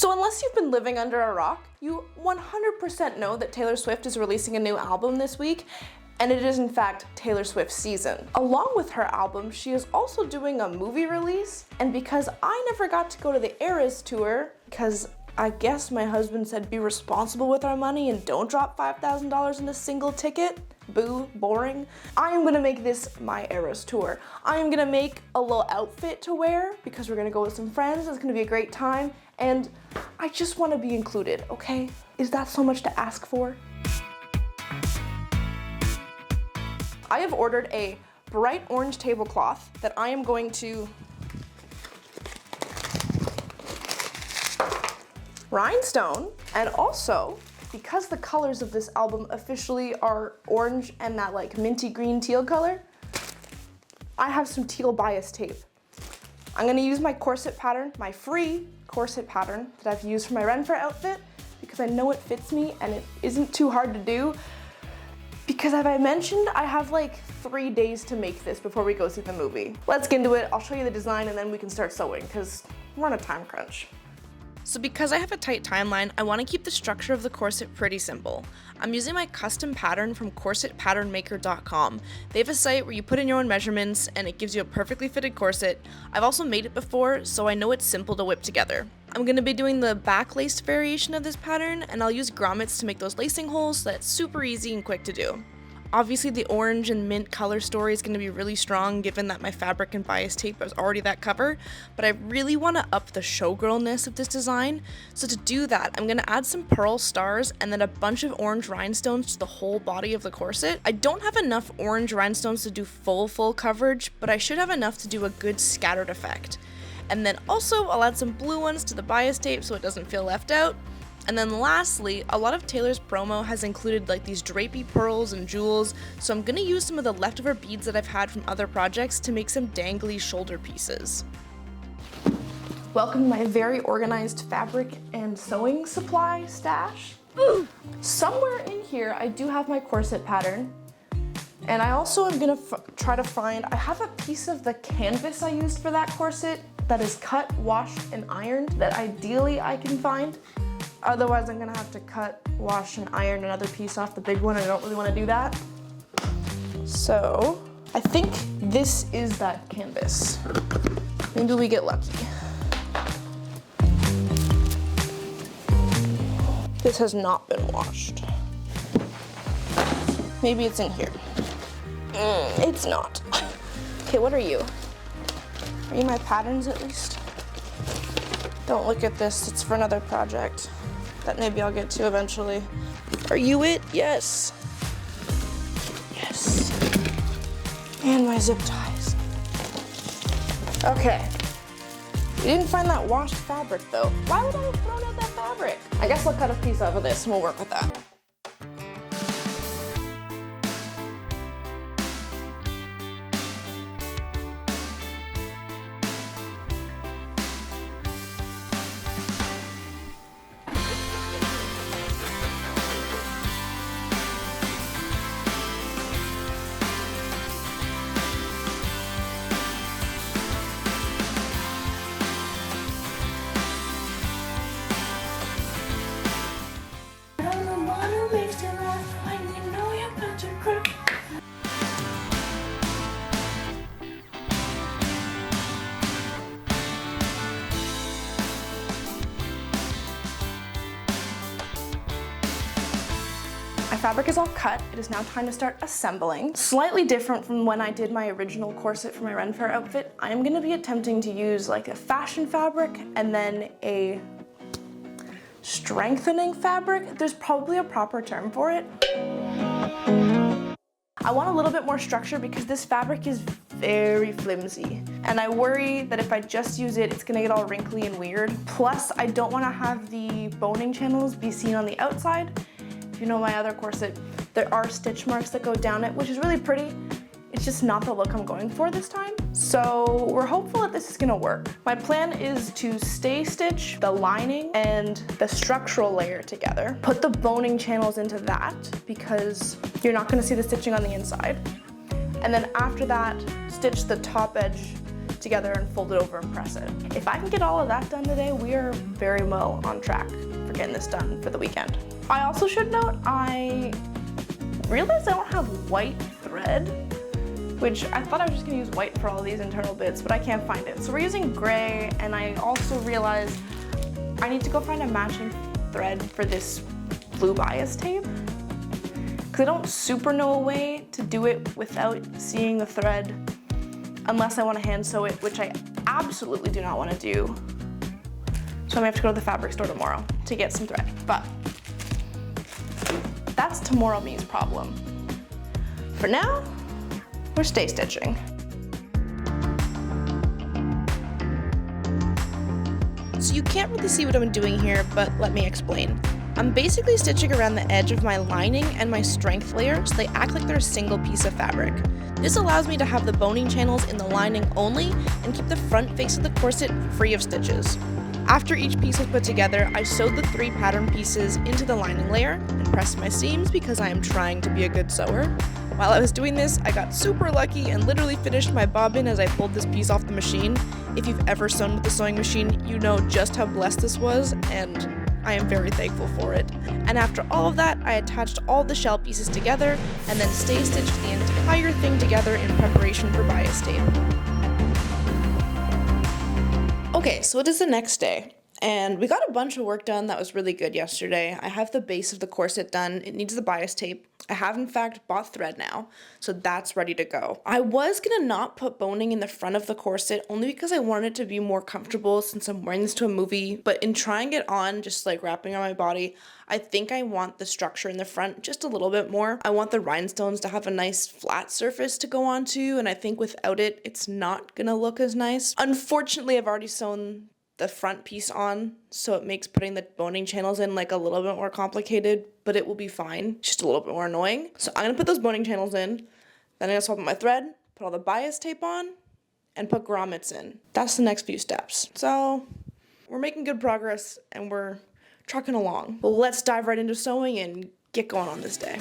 So unless you've been living under a rock, you 100% know that Taylor Swift is releasing a new album this week, and it is in fact Taylor Swift's season. Along with her album, she is also doing a movie release, and because I never got to go to the Eras tour, because I guess my husband said be responsible with our money and don't drop $5,000 in a single ticket, boo, boring, I am gonna make this my Eras tour. I am gonna make a little outfit to wear because we're gonna go with some friends, it's gonna be a great time, and I just wanna be included, okay? Is that so much to ask for? I have ordered a bright orange tablecloth that I am going to rhinestone, and also, because the colors of this album officially are orange and that like minty green teal color, I have some teal bias tape. I'm gonna use my corset pattern, my free corset pattern that I've used for my Ren Fair outfit, because I know it fits me and it isn't too hard to do. Because as I mentioned, I have like 3 days to make this before we go see the movie. Let's get into it, I'll show you the design and then we can start sewing because we're on a time crunch. So because I have a tight timeline, I want to keep the structure of the corset pretty simple. I'm using my custom pattern from CORSETpatternmaker.com. They have a site where you put in your own measurements and it gives you a perfectly fitted corset. I've also made it before, so I know it's simple to whip together. I'm going to be doing the back lace variation of this pattern, and I'll use grommets to make those lacing holes so that's super easy and quick to do. Obviously the orange and mint color story is going to be really strong given that my fabric and bias tape is already that cover, but I really want to up the showgirlness of this design, so to do that I'm going to add some pearl stars and then a bunch of orange rhinestones to the whole body of the corset. I don't have enough orange rhinestones to do full coverage, but I should have enough to do a good scattered effect. And then also I'll add some blue ones to the bias tape so it doesn't feel left out. And then lastly, a lot of Taylor's promo has included like these drapey pearls and jewels, so I'm gonna use some of the leftover beads that I've had from other projects to make some dangly shoulder pieces. Welcome to my very organized fabric and sewing supply stash. Somewhere in here I do have my corset pattern, and I also am gonna try to find, I have a piece of the canvas I used for that corset that is cut, washed, and ironed that ideally I can find. Otherwise, I'm gonna have to cut, wash, and iron another piece off the big one. I don't really wanna do that. So, I think this is that canvas. Maybe we get lucky. This has not been washed. Maybe it's in here. It's not. Okay, what are you? Are you my patterns at least? Don't look at this, it's for another project that maybe I'll get to eventually. Are you it? Yes. Yes. And my zip ties. Okay. We didn't find that washed fabric though. Why would I have thrown out that fabric? I guess I'll cut a piece out of this and we'll work with that. My fabric is all cut. It is now time to start assembling. Slightly different from when I did my original corset for my Ren Fair outfit, I am gonna be attempting to use like a fashion fabric and then a strengthening fabric. There's probably a proper term for it. I want a little bit more structure because this fabric is very flimsy. And I worry that if I just use it, it's gonna get all wrinkly and weird. Plus, I don't wanna have the boning channels be seen on the outside. If you know my other corset, there are stitch marks that go down it, which is really pretty. It's just not the look I'm going for this time. So we're hopeful that this is gonna work. My plan is to stay stitch the lining and the structural layer together. Put the boning channels into that because you're not gonna see the stitching on the inside. And then after that, stitch the top edge together and fold it over and press it. If I can get all of that done today, we are very well on track for getting this done for the weekend. I also should note, I realized I don't have white thread, which I thought I was just gonna use white for all these internal bits, but I can't find it. So we're using gray, and I also realized I need to go find a matching thread for this blue bias tape, because I don't super know a way to do it without seeing the thread, unless I want to hand sew it, which I absolutely do not want to do. So I may have to go to the fabric store tomorrow to get some thread, but that's tomorrow me's problem. For now, we're stay stitching. So you can't really see what I'm doing here, but let me explain. I'm basically stitching around the edge of my lining and my strength layer so they act like they're a single piece of fabric. This allows me to have the boning channels in the lining only and keep the front face of the corset free of stitches. After each piece is put together, I sewed the 3 pattern pieces into the lining layer and pressed my seams because I am trying to be a good sewer. While I was doing this, I got super lucky and literally finished my bobbin as I pulled this piece off the machine. If you've ever sewn with the sewing machine, you know just how blessed this was, and I am very thankful for it. And after all of that, I attached all the shell pieces together and then stay stitched the entire thing together in preparation for bias tape. Okay, so it is the next day, and we got a bunch of work done that was really good yesterday. I have the base of the corset done. It needs the bias tape. I have in fact bought thread now, so that's ready to go. I was gonna not put boning in the front of the corset only because I wanted it to be more comfortable since I'm wearing this to a movie, but in trying it on, just like wrapping around my body, I think I want the structure in the front just a little bit more. I want the rhinestones to have a nice flat surface to go onto, and I think without it, it's not gonna look as nice. Unfortunately, I've already sewn the front piece on, so it makes putting the boning channels in like a little bit more complicated, but it will be fine. Just a little bit more annoying. So I'm gonna put those boning channels in, then I'm gonna swap out my thread, put all the bias tape on, and put grommets in. That's the next few steps. So we're making good progress and we're trucking along. Well, let's dive right into sewing and get going on this day.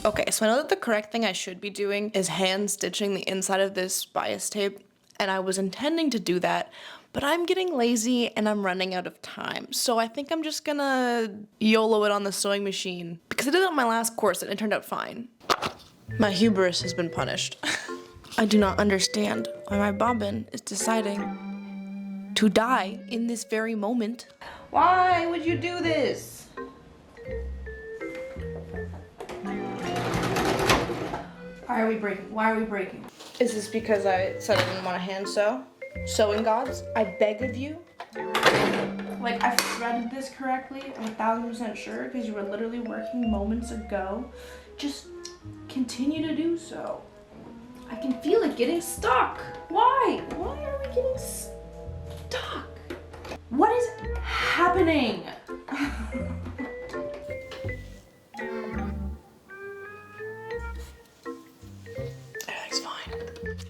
Okay, so I know that the correct thing I should be doing is hand stitching the inside of this bias tape, and I was intending to do that, but I'm getting lazy and I'm running out of time. So I think I'm just gonna YOLO it on the sewing machine, because I did it on my last course and it turned out fine. My hubris has been punished. I do not understand why my bobbin is deciding to die in this very moment. Why would you do this? Why are we breaking? Why are we breaking? Is this because I said I didn't want to hand sew? Sewing gods, I beg of you. Like, I threaded this correctly. I'm 1000% sure because you were literally working moments ago. Just continue to do so. I can feel it getting stuck. Why? Why are we getting stuck? What is happening?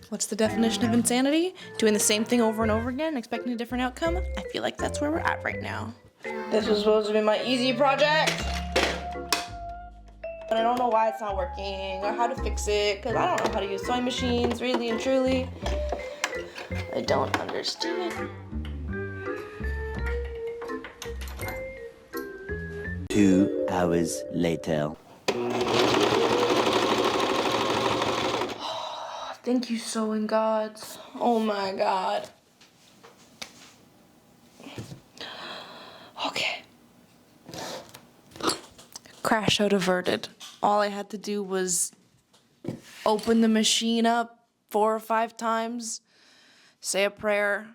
What's the definition of insanity? Doing the same thing over and over again, expecting a different outcome? I feel like that's where we're at right now. This was supposed to be my easy project. But I don't know why it's not working or how to fix it, because I don't know how to use sewing machines, really and truly. I don't understand. 2 hours later. Thank you, sewing gods. Oh my god. Okay. Crash out averted. All I had to do was open the machine up 4 or 5 times, say a prayer.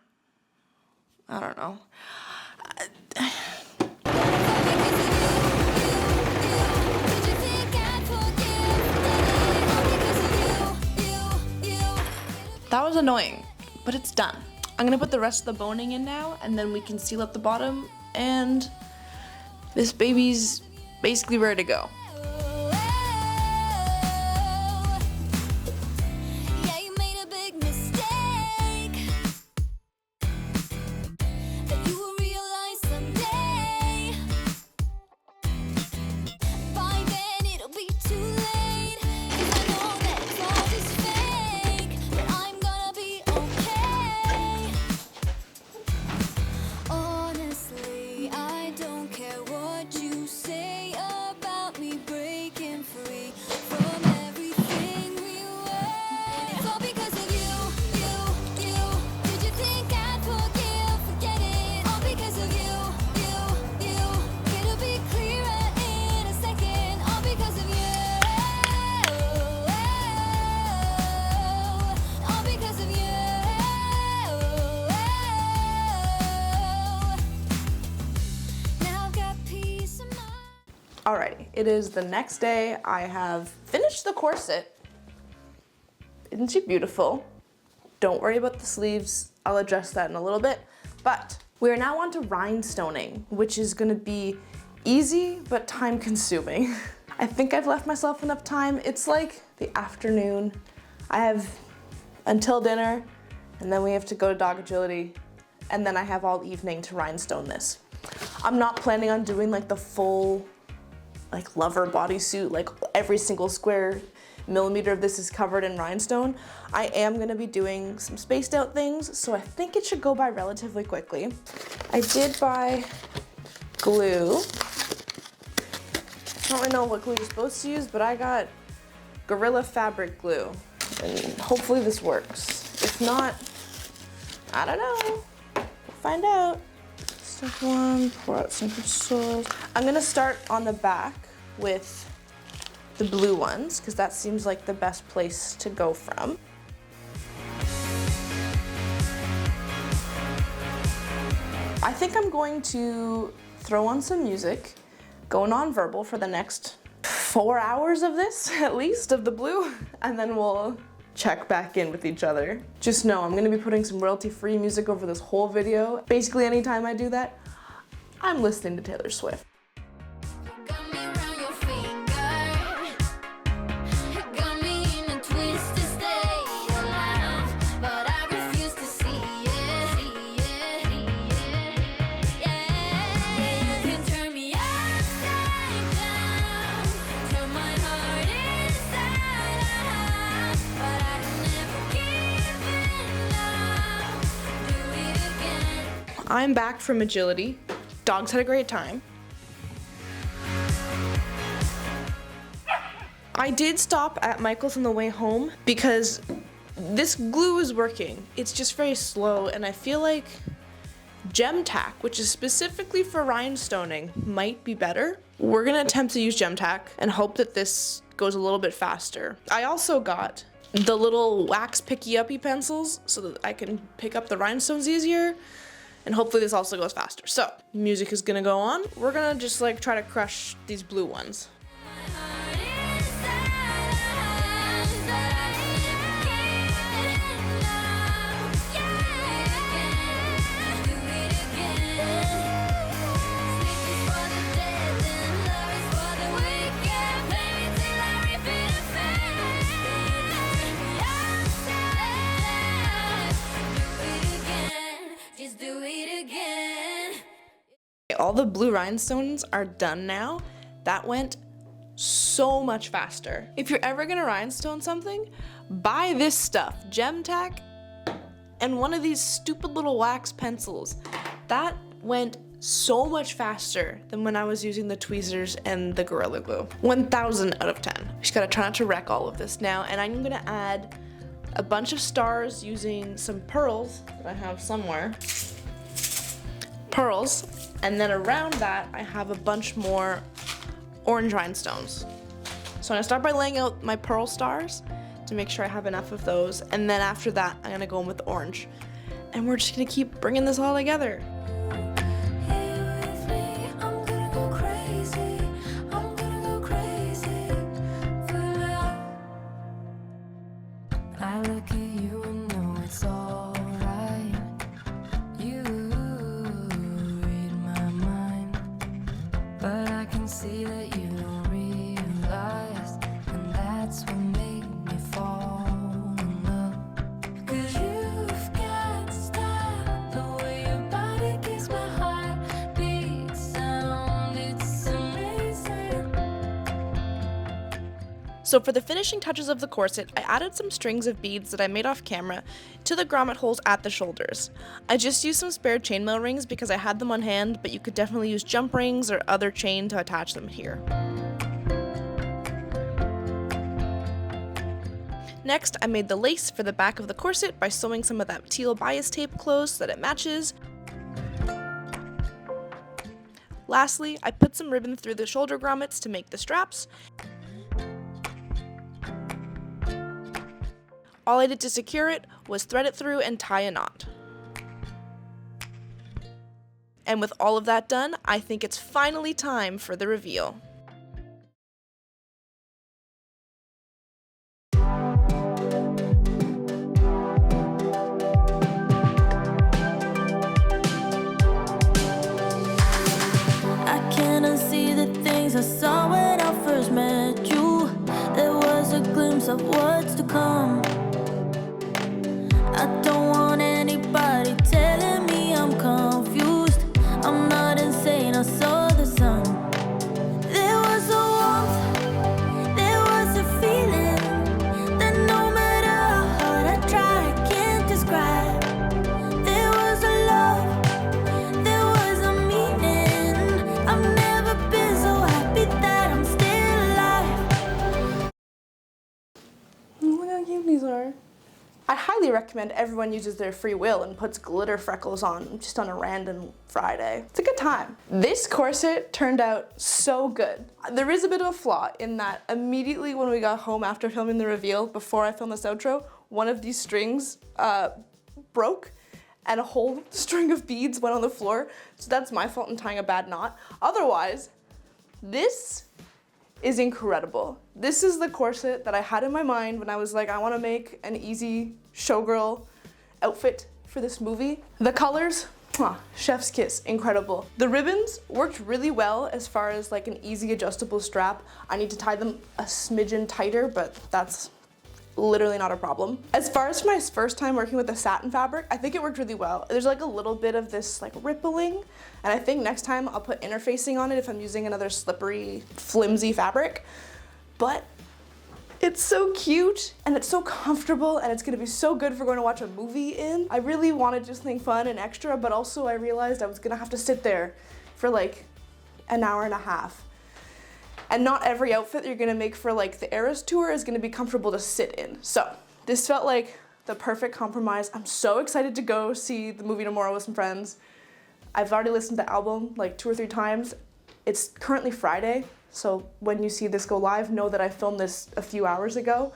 I don't know. That was annoying, but it's done. I'm gonna put the rest of the boning in now, and then we can seal up the bottom, and this baby's basically ready to go. Alrighty, it is the next day. I have finished the corset. Isn't she beautiful? Don't worry about the sleeves. I'll address that in a little bit. But we are now on to rhinestoning, which is gonna be easy but time consuming. I think I've left myself enough time. It's like the afternoon. I have until dinner, and then we have to go to dog agility, and then I have all evening to rhinestone this. I'm not planning on doing like the full like lover bodysuit, like every single square millimeter of this is covered in rhinestone. I am gonna be doing some spaced out things, so I think it should go by relatively quickly. I did buy glue. I don't really know what glue you're supposed to use, but I got Gorilla fabric glue, and hopefully this works. If not, I don't know. We'll find out. Step one, pour out some crystals. I'm gonna start on the back with the blue ones, because that seems like the best place to go from. I think I'm going to throw on some music, go nonverbal for the next 4 hours of this, at least, of the blue, and then we'll check back in with each other. Just know I'm gonna be putting some royalty-free music over this whole video. Basically, anytime I do that, I'm listening to Taylor Swift. I'm back from agility. Dogs had a great time. I did stop at Michael's on the way home because this glue is working. It's just very slow, and I feel like gem tack, which is specifically for rhinestoning, might be better. We're gonna attempt to use gem tack and hope that this goes a little bit faster. I also got the little wax picky uppy pencils so that I can pick up the rhinestones easier. And hopefully this also goes faster. So, music is gonna go on. We're gonna just like try to crush these blue ones. All the blue rhinestones are done now. That went so much faster. If you're ever gonna rhinestone something, buy this stuff, gem tack and one of these stupid little wax pencils. That went so much faster than when I was using the tweezers and the Gorilla Glue. 1000 out of 10. Just gotta try not to wreck all of this now, and I'm gonna add a bunch of stars using some pearls that I have somewhere. Pearls. And then around that, I have a bunch more orange rhinestones. So I'm gonna start by laying out my pearl stars to make sure I have enough of those. And then after that, I'm gonna go in with the orange. And we're just gonna keep bringing this all together. I look at you and know So for the finishing touches of the corset, I added some strings of beads that I made off camera to the grommet holes at the shoulders. I just used some spare chainmail rings because I had them on hand, but you could definitely use jump rings or other chain to attach them here. Next, I made the lace for the back of the corset by sewing some of that teal bias tape closed so that it matches. Lastly, I put some ribbon through the shoulder grommets to make the straps. All I did to secure it was thread it through and tie a knot. And with all of that done, I think it's finally time for the reveal. I can't unsee the things I saw when I first met you. There was a glimpse of what's to come. I don't want anybody telling me I'm confused. I'm not insane, I saw the sun. There was a warmth, there was a feeling that no matter how hard I try, I can't describe. There was a love, there was a meaning. I've never been so happy that I'm still alive. Look how cute these are. I highly recommend everyone uses their free will and puts glitter freckles on just on a random Friday. It's a good time. This corset turned out so good. There is a bit of a flaw in that immediately when we got home after filming the reveal, before I filmed this outro, one of these strings broke and a whole string of beads went on the floor. So that's my fault in tying a bad knot. Otherwise, this is incredible. This is the corset that I had in my mind when I was like, I want to make an easy showgirl outfit for this movie. The colors, chef's kiss, incredible. The ribbons worked really well as far as like an easy adjustable strap. I need to tie them a smidgen tighter, but that's literally not a problem. As far as my first time working with the satin fabric, I think it worked really well. There's like a little bit of this like rippling, and I think next time I'll put interfacing on it if I'm using another slippery, flimsy fabric. But it's so cute and it's so comfortable and it's gonna be so good for going to watch a movie in. I really wanted just something fun and extra, but also I realized I was gonna have to sit there for like an hour and a half. And not every outfit you're gonna make for like the Eras tour is gonna be comfortable to sit in. So this felt like the perfect compromise. I'm so excited to go see the movie tomorrow with some friends. I've already listened to the album like 2 or 3 times. It's currently Friday, so when you see this go live, know that I filmed this a few hours ago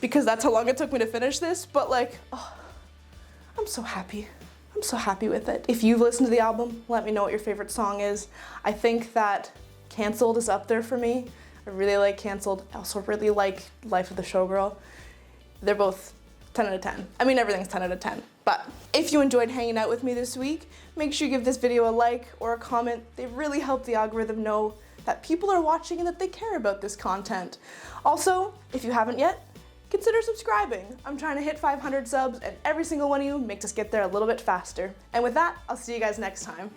because that's how long it took me to finish this, but like, oh, I'm so happy. I'm so happy with it. If you've listened to the album, let me know what your favorite song is. I think that Cancelled is up there for me. I really like Cancelled. I also really like Life of the Showgirl. They're both 10 out of 10. I mean, everything's 10 out of 10. But if you enjoyed hanging out with me this week, make sure you give this video a like or a comment. They really help the algorithm know that people are watching and that they care about this content. Also, if you haven't yet, consider subscribing. I'm trying to hit 500 subs and every single one of you makes us get there a little bit faster. And with that, I'll see you guys next time.